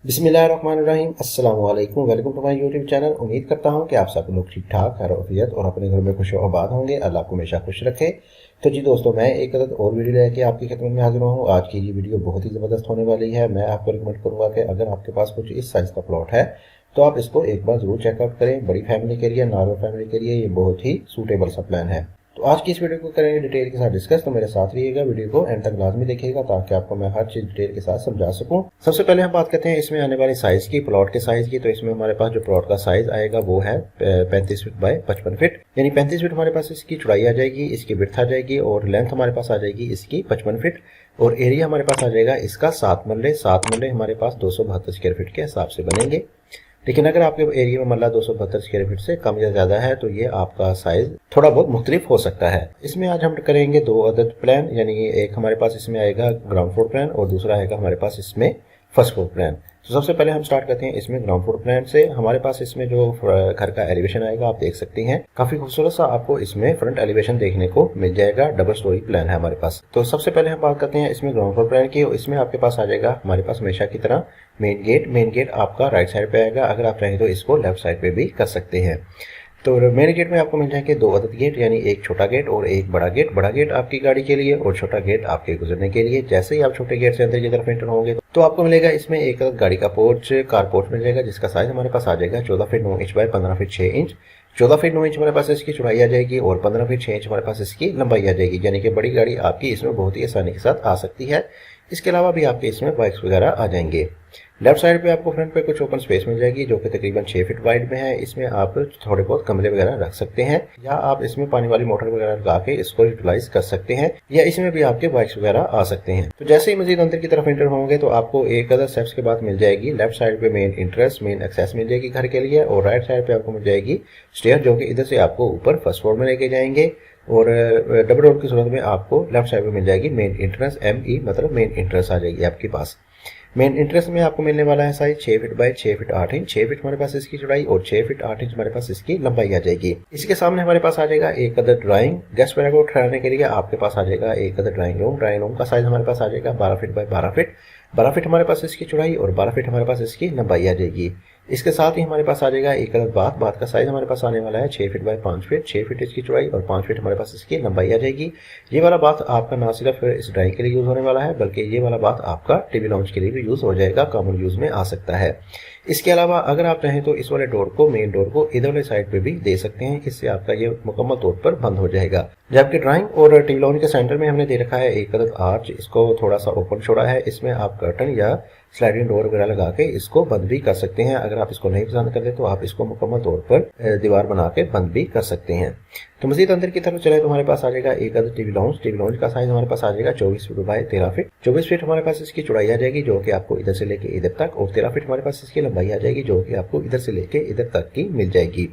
बिस्मिल्लाहिर्रहमानिर्रहीम। अस्सलाम वालेकुम। Welcome to my YouTube channel. उम्मीद करता हूँ कि आप सब लोग ठीक ठाक खैरियत और अपने घर में खुश और आबाद होंगे। अल्लाह को हमेशा खुश रखे। तो जी दोस्तों, मैं एक अदद और वीडियो लेके आपकी खिदमत में हाजिर हूँ। आज की ये वीडियो बहुत ही ज़बरदस्त होने वाली है। मैं आपको रिकमेंड करूँगा कि अगर आपके पास कुछ इस साइज़ का प्लॉट है तो आप इसको एक बार ज़रूर चेकआउट करें। बड़ी फैमिली के लिए, नॉर्मल फैमिली के लिए ये बहुत ही सूटेबल सा प्लान है। तो आज की इस वीडियो को करेंगे डिटेल के साथ डिस्कस। तो मेरे साथ रहिएगा, वीडियो को एंड तक लाजमी देखिएगा ताकि आपको मैं हर चीज डिटेल के साथ समझा सकूं। सबसे पहले हम बात करते हैं इसमें आने वाली साइज की, प्लॉट के साइज की। तो इसमें हमारे पास जो प्लॉट का साइज आएगा वो है 35 फीट बाय 55 फीट, यानी 35 फीट हमारे पास इसकी चौड़ाई आ जाएगी, इसकी विड्थ आ जाएगी और लेंथ हमारे पास आ जाएगी इसकी 55 फीट। और एरिया हमारे पास आ जाएगा इसका 7 मरले हमारे पास 272 स्क्वायर फीट के हिसाब से बनेंगे। लेकिन अगर आपके एरिया में मल्ला 272 स्क्वायर फीट से कम या ज्यादा है तो ये आपका साइज थोड़ा बहुत मुख्तलिफ हो सकता है। इसमें आज हम करेंगे दो अदद प्लान, यानी एक हमारे पास इसमें आएगा ग्राउंड फ्लोर प्लान और दूसरा आएगा हमारे पास इसमें फर्स्ट फ्लोर प्लान। तो सबसे पहले हम स्टार्ट करते हैं इसमें ग्राउंड फ्लोर प्लान से। हमारे पास इसमें जो घर का एलिवेशन आएगा आप देख सकते हैं, काफी खूबसूरत सा आपको इसमें फ्रंट एलिवेशन देखने को मिल जाएगा। डबल स्टोरी प्लान है हमारे पास। तो सबसे पहले हम बात करते हैं इसमें ग्राउंड फ्लोर प्लान की। इसमें आपके पास आ जाएगा हमारे पास हमेशा की तरह मेन गेट आपका राइट साइड पे आएगा। अगर आप चाहें तो इसको लेफ्ट साइड पे भी कर सकते हैं। तो मेन गेट में आपको मिल जाएंगे दो अदद गेट, यानी एक छोटा गेट और एक बड़ा गेट। बड़ा गेट आपकी गाड़ी के लिए और छोटा गेट आपके गुजरने के लिए। जैसे ही आप छोटे गेट से अंदर की तरफ एंटर होंगे तो आपको मिलेगा इसमें एक अदद गाड़ी का पोर्च, कार पोर्च मिल जाएगा, जिसका साइज हमारे पास आ जाएगा 14 feet 9 inch by 15 feet 6 inch. 14 feet 9 inch हमारे पास इसकी चौड़ाई आ जाएगी और 15 फीट 6 इंच हमारे पास इसकी लंबाई आ जाएगी, यानी कि बड़ी गाड़ी आपकी इसमें बहुत ही आसानी के साथ आ सकती है। इसके अलावा भी आपके इसमें बाइक्स वगैरह आ जाएंगे। लेफ्ट साइड पे आपको फ्रंट पे कुछ ओपन स्पेस मिल जाएगी जो कि तकरीबन 6 फीट वाइड में है। इसमें आप थोड़े बहुत कमरे वगैरह रख सकते हैं या आप इसमें पानी वाली मोटर वगैरह लगा के इसको यूटिलाइज कर सकते हैं, या इसमें भी आपके बाइक्स वगैरह आ सकते हैं। तो जैसे ही मजीद अंदर की तरफ एंटर होंगे तो आपको एक अदर स्टेप्स के बाद मिल जाएगी लेफ्ट साइड पे मेन एक्सेस मिल जाएगी घर के लिए, और राइट साइड पे आपको मिल जाएगी स्टेयर जो कि इधर से आपको ऊपर फर्स्ट फ्लोर में लेके जाएंगे। और डबल डोर की सूरत में आपको लेफ्ट साइड में मिल जाएगी मेन एंट्रेंस, ME मतलब मेन एंट्रेंस आ जाएगी आपके पास। मेन एंट्रेंस में आपको मिलने वाला है size 6 feet by 6 feet 8 inch. 6 feet हमारे पास इसकी चौड़ाई और 6 फीट 8 इंच हमारे पास इसकी लंबाई आ जाएगी। इसके सामने हमारे पास आ जाएगा एक अदर ड्राइंग। गेस्ट वगैरह को ठहराने के लिए आपके पास आ जाएगा एक अदर ड्राइंग रूम का साइज हमारे पास आ जाएगा 12 फीट बाय 12 फीट। 12 फीट हमारे पास इसकी चौड़ाई और 12 फीट हमारे पास इसकी लंबाई आ जाएगी। इसके साथ ही हमारे पास आ जाएगा एक अदर बाथ का साइज हमारे पास आने वाला है 6 फीट बाय 5 फीट। 6 फीट इसकी चौड़ाई और 5 फीट हमारे पास इसकी लंबाई आ जाएगी। ये वाला बाथ आपका ना सिर्फ इस ड्राइंग के लिए यूज होने वाला है बल्कि ये वाला बाथ आपका टीवी लाउंज के लिए भी यूज हो जाएगा, कॉमन यूज में आ सकता है। इसके अलावा अगर आप चाहें तो इस वाले डोर को, मेन डोर को इधर वाले साइड पे भी दे सकते हैं, इससे आपका ये मुकम्मल तौर पर बंद हो जाएगा। जबकि ड्राइंग और टीवी लाउंज के सेंटर में हमने दे रखा है एक अदद आर्च, इसको थोड़ा सा ओपन छोड़ा है। इसमें आप कर्टन या स्लाइडिंग डोर वगैरह लगा के इसको बंद भी कर सकते हैं। अगर आप इसको नहीं पसंद करते तो आप इसको मुकम्मल तौर पर दीवार बना के बंद भी कर सकते हैं। तो मजीद अंदर की तरफ चले तो हमारे पास आ जाएगा एक अदद टीवी लाउंज का साइज हमारे पास आ जाएगा 24 फीट बाय 13 फीट। 24 फीट हमारे पास इसकी चौड़ाई आ जाएगी जो कि आपको इधर से लेके इधर तक, और 13 फीट हमारे पास इसकी लंबाई आ जाएगी जो कि आपको इधर से लेके इधर तक की मिल जाएगी।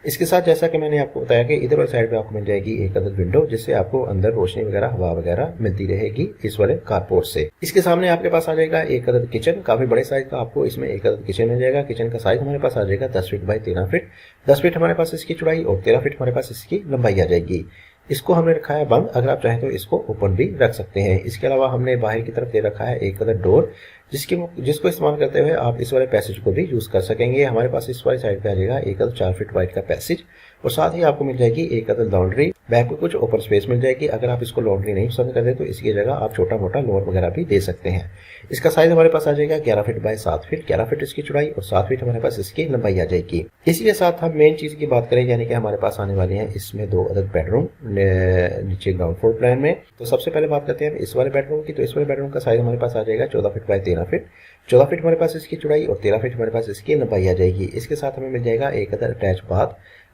इसके साथ जैसा कि मैंने आपको बताया कि इधर वाली साइड पे आपको मिल जाएगी एक अदद विंडो, जिससे आपको अंदर रोशनी वगैरह, हवा वगैरह मिलती रहेगी इस वाले कारपोर्ट से। इसके सामने आपके पास आ जाएगा एक अदद किचन, काफी बड़े साइज का आपको इसमें एक अदद किचन मिल जाएगा। किचन का साइज हमारे पास आ जाएगा 10 फीट बाय 13 फीट। 10 फीट हमारे पास इसकी चौड़ाई और 13 फीट हमारे पास इसकी लंबाई आ जाएगी। इसको हमने रखा है बंद, अगर आप चाहें तो इसको ओपन भी रख सकते हैं। इसके अलावा हमने बाहर की तरफ दे रखा है एक अदर डोर, जिसको इस्तेमाल करते हुए आप इस वाले पैसेज को भी यूज कर सकेंगे। हमारे पास इस वाली साइड पे आ जाएगा एक अदर 4 फीट वाइड का पैसेज, और साथ ही आपको मिल जाएगी एक अदर लॉन्ड्री। बैक में कुछ ओपन स्पेस मिल जाएगी। अगर आप इसको लॉन्ड्री नहीं पसंद करते तो इसकी जगह आप छोटा मोटा लोअर वगैरह भी दे सकते हैं। इसका साइज हमारे पास आ जाएगा 11 फीट बाय 7 फीट। 11 फीट इसकी चौड़ाई और 7 फीट हमारे पास इसकी लंबाई आ जाएगी। इसी के साथ हम मेन चीज की बात करें, यानी कि हमारे पास आने वाले हैं इसमें दो अदर बेडरूम नीचे ग्राउंड फ्लोर प्लान में। तो सबसे पहले बात करते हैं इस वाले बेडरूम की। तो इस वाले बेडरूम का साइज हमारे पास आ जाएगा 14 फीट बाय 13 फीट। 14 फीट हमारे पास इसकी चौड़ाई और 13 फीट हमारे पास इसकी लंबाई आ जाएगी। इसके साथ हमें मिल जाएगा एक अदर अटैच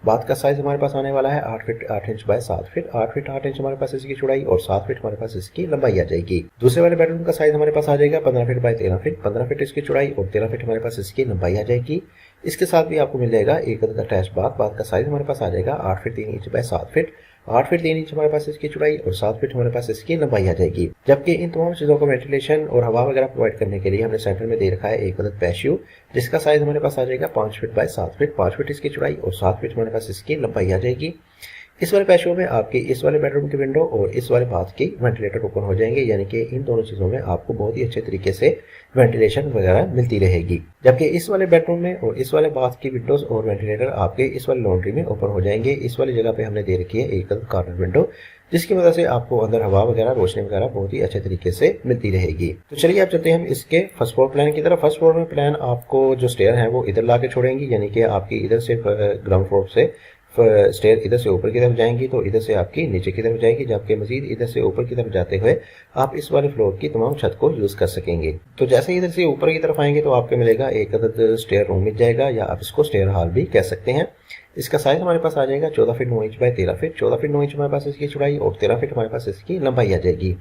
बाथ का साइज हमारे पास आने वाला है 8 feet 8 inch by 7 feet. 8 feet 8 inch हमारे पास इसकी चौड़ाई और 7 फीट हमारे पास इसकी लंबाई आ जाएगी। दूसरे वाले बेडरूम का साइज हमारे पास आ जाएगा 15 फीट बाय 13 फीट। 15 फीट इसकी चौड़ाई और 13 फीट हमारे पास इसकी लंबाई आ जाएगी। इसके साथ भी आपको मिल जाएगा एक अदर अटैच बाथ का साइज हमारे पास आ जाएगा 8 feet 3 inch by 7 feet. 8 feet 3 inch हमारे पास इसकी चौड़ाई और 7 फीट हमारे पास इसकी लंबाई आ जाएगी। जबकि इन तमाम चीजों को वेंटिलेशन और हवा वगैरह प्रोवाइड करने के लिए हमने सेंटर में दे रखा है एक अदद पैशियो, जिसका साइज हमारे पास आ जाएगा 5 फीट बाय 7 फीट। 5 फीट इसकी चौड़ाई और 7 फीट हमारे पास इसकी लंबाई आ जाएगी। इस वाले पैशो में आपकी इस वाले बेडरूम की विंडो और इस वाले बाथ की वेंटिलेटर ओपन हो जाएंगे, यानी कि इन दोनों चीज़ों में आपको बहुत ही अच्छे तरीके से वेंटिलेशन वगैरह मिलती रहेगी। जबकि इस वाले बेडरूम में और इस वाले बाथ की विंडोज और वेंटिलेटर आपके इस वाले लॉन्ड्री में ओपन हो जाएंगे। इस वाली जगह पे हमने दे रखी है एक कॉर्नर विंडो, जिसकी वजह से आपको अंदर हवा वगैरह रोशनी वगैरह बहुत ही अच्छे तरीके से मिलती रहेगी। तो चलिए आप चलते हैं हम इसके फर्स्ट फ्लोर प्लान की तरफ। फर्स्ट फ्लोर में प्लान आपको जो स्टेयर है वो इधर ला के छोड़ेंगी, यानी कि आपकी इधर से ग्राउंड फ्लोर से स्टेयर इधर से ऊपर की तरफ जाएंगी तो इधर से आपकी नीचे की तरफ जाएगी, जबकि मजीद इधर से ऊपर की तरफ जाते हुए आप इस वाले फ्लोर की तमाम छत को यूज कर सकेंगे। तो जैसे ही इधर से ऊपर की तरफ आएंगे तो आपको मिलेगा एक अदद स्टेयर रूम मिल जाएगा, या आप इसको स्टेयर हॉल भी कह सकते हैं। इसका साइज हमारे पास आ जाएगा 14 feet 9 inch by 13 feet. 14 feet 9 inch हमारे पास इसकी चौड़ाई और 13 फीट हमारे पास इसकी लंबाई आ जाएगी।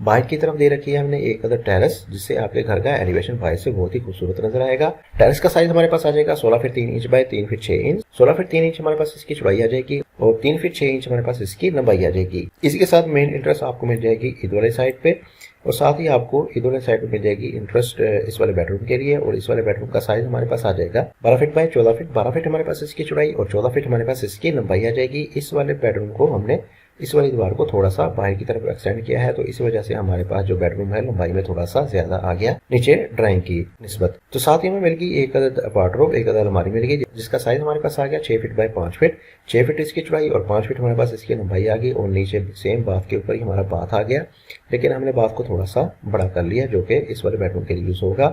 बाहर की तरफ दे रखी है हमने एक अदर टेरेस, जिससे आपके घर का एलिवेशन बाहर से बहुत ही खूबसूरत नजर आएगा। टेरेस का साइज हमारे पास आ जाएगा 16 feet 3 inch by 3 feet 6 inch. 16 feet 3 inch हमारे पास इसकी चौड़ाई आ जाएगी और 3 फीट 6 इंच हमारे पास इसकी लंबाई आ जाएगी। इसी के साथ मेन इंटरेस्ट आपको मिल जाएगी इधर वाले साइड पे, और साथ ही आपको इधर वाले साइड पे मिल जाएगी इंटरेस्ट इस वाले बेडरूम के लिए। और इस वाले बेडरूम का साइज हमारे पास आ जाएगा 12 फीट बाय 14 फीट। 12 फीट हमारे पास इसकी चौड़ाई और 14 फीट हमारे पास इसकी लंबाई आ जाएगी। इस वाले बेडरूम को हमने इस वाली दीवार को थोड़ा सा बाहर की तरफ एक्सटेंड किया है, तो इस वजह से हमारे पास जो बेडरूम है लंबाई में थोड़ा सा ज्यादा आ गया नीचे ड्राइंग की निस्बत। तो साथ ही हमें मिल गई एक अदद वार्डरोब, एक अदद अलमारी मिल गई, जिसका साइज हमारे पास आ गया 6 फीट बाय 5 फीट। 6 फीट इसकी चौड़ाई और 5 फीट हमारे पास इसकी लंबाई आ गई, और नीचे सेम बाथ के ऊपर ही हमारा बाथ आ गया, लेकिन हमने बाथ को थोड़ा सा बड़ा कर लिया जो कि इस वाले बेडरूम के लिए यूज होगा।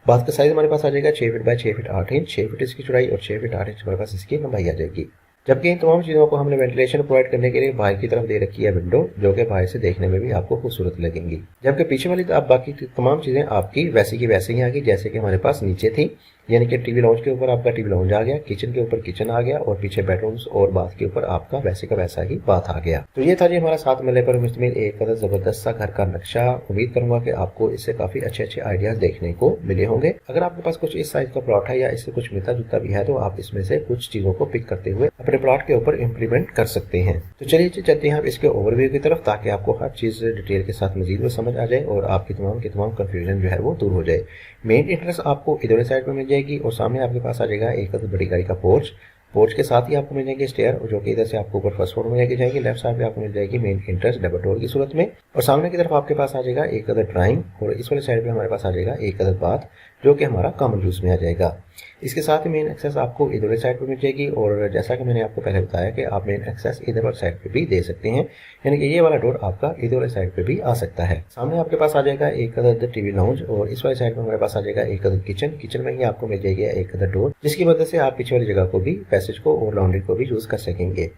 बाथ का साइज हमारे पास आ जाएगा 6 feet by 6 feet 8 inch. 6 feet इसकी चौड़ाई और 6 फीट 8 इंच हमारे पास इसकी लंबाई आ जाएगी। जबकि इन तमाम चीज़ों को हमने वेंटिलेशन प्रोवाइड करने के लिए बाहर की तरफ दे रखी है विंडो, जो कि बाहर से देखने में भी आपको खूबसूरत लगेंगी। जबकि पीछे वाली आप बाकी तमाम चीज़ें आपकी वैसी की वैसे ही आ गई जैसे कि हमारे पास नीचे थी, यानी कि टीवी लाउंज के ऊपर आपका टीवी लाउंज आ गया, किचन के ऊपर किचन आ गया, और पीछे बेडरूम्स और बाथ के ऊपर आपका वैसे का वैसा ही बाथ आ गया। तो ये था जी हमारा 7 मरले पर मुश्तमिल एक कदर जबरदस्त सा घर का नक्शा। उम्मीद करूंगा कि आपको इससे काफी अच्छे अच्छे आइडियाज देखने को मिले होंगे। अगर आपके पास कुछ इस साइज का प्लॉट है या इससे कुछ मिलता जुलता भी है तो आप इसमें से कुछ चीजों को पिक करते हुए अपने प्लॉट के ऊपर इम्प्लीमेंट कर सकते हैं। तो चलिए चलते हैं आप इसके ओवरव्यू की तरफ, ताकि आपको हर चीज डिटेल के साथ मजीद में समझ आ जाए और आपकी तमाम की तमाम कंफ्यूजन जो है वो दूर हो जाए। मेन इंटरेस्ट आपको इधर साइड में मिल जाएगी, और सामने आपके पास आ जाएगा एक बड़ी गाड़ी का पोर्च। पोर्च के साथ ही आपको मिल जाएंगे स्टेयर, जो कि इधर से आपको ऊपर फर्स्ट फ्लोर में लेके जाएगी। लेफ्ट साइड पे आपको मिल जाएगी मेन एंट्रेंस डबल डोर की सूरत में, और सामने की तरफ आपके पास आ जाएगा एक अदर ड्राइंग, और इस वाले साइड पे हमारे पास आ जाएगा एक अदर बाथ, जो कि हमारा कॉमन यूज में आ जाएगा। इसके साथ ही मेन एक्सेस आपको इधर वाली साइड पे मिल जाएगी, और जैसा कि मैंने आपको पहले बताया कि आप मेन एक्सेस इधर वाली साइड पे भी दे सकते हैं, यानी कि ये वाला डोर आपका इधर वाली साइड पे भी आ सकता है। सामने आपके पास आ जाएगा एक अदर टीवी लाउंज, और इस वाली साइड में हमारे पास आ जाएगा एक अदर किचन। किचन में ही आपको मिल जाएगी एक अदर डोर, जिसकी वजह से आप पीछे वाली जगह को भी, पैसेज को और लॉन्ड्री को भी यूज कर सकेंगे।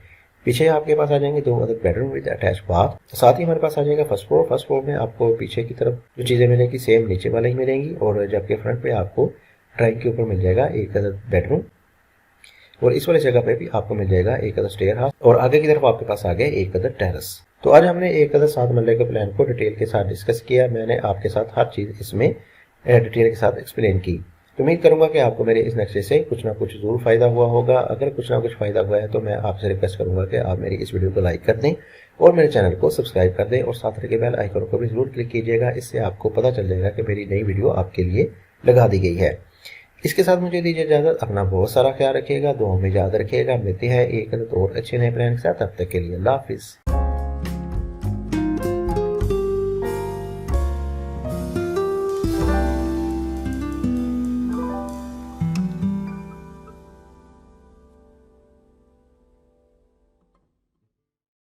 पीछे आपके पास आ जाएंगे 2 other bedroom with attach bath. साथ ही हमारे पास आ जाएगा फर्स्ट फ्लोर। फर्स्ट फ्लोर में आपको पीछे की तरफ जो चीजें मिलेंगी सेम नीचे वाले ही मिलेंगी, और जबकि फ्रंट पे आपको ड्राइंग के ऊपर मिल जाएगा एक अदर बेडरूम, और इस वाली जगह पे भी आपको मिल जाएगा एक अदर स्टेयर हाउस, और आगे की तरफ आपके पास आ गया एक अदर टेरेस। तो आज हमने एक अदर 7 मरले के प्लान को डिटेल के साथ डिस्कस किया। मैंने आपके साथ हर चीज इसमें डिटेल के साथ एक्सप्लेन की। तो उम्मीद करूंगा कि आपको मेरे इस नक्शे से कुछ ना कुछ जरूर फायदा हुआ होगा। अगर कुछ ना कुछ फायदा हुआ है तो मैं आपसे रिक्वेस्ट करूंगा कि आप मेरी इस वीडियो को लाइक कर दें और मेरे चैनल को सब्सक्राइब कर दें, और साथ रखे बेल आइकन को भी जरूर क्लिक कीजिएगा। इससे आपको पता चल जाएगा कि मेरी नई वीडियो आपके लिए लगा दी गई है। इसके साथ मुझे दीजिए इजाजत। अपना बहुत सारा ख्याल रखिएगा, दुआ में याद रखिएगा। मिलते हैं एक और अच्छे नए प्लान के साथ। तब तक के लिए अल्लाह हाफिज।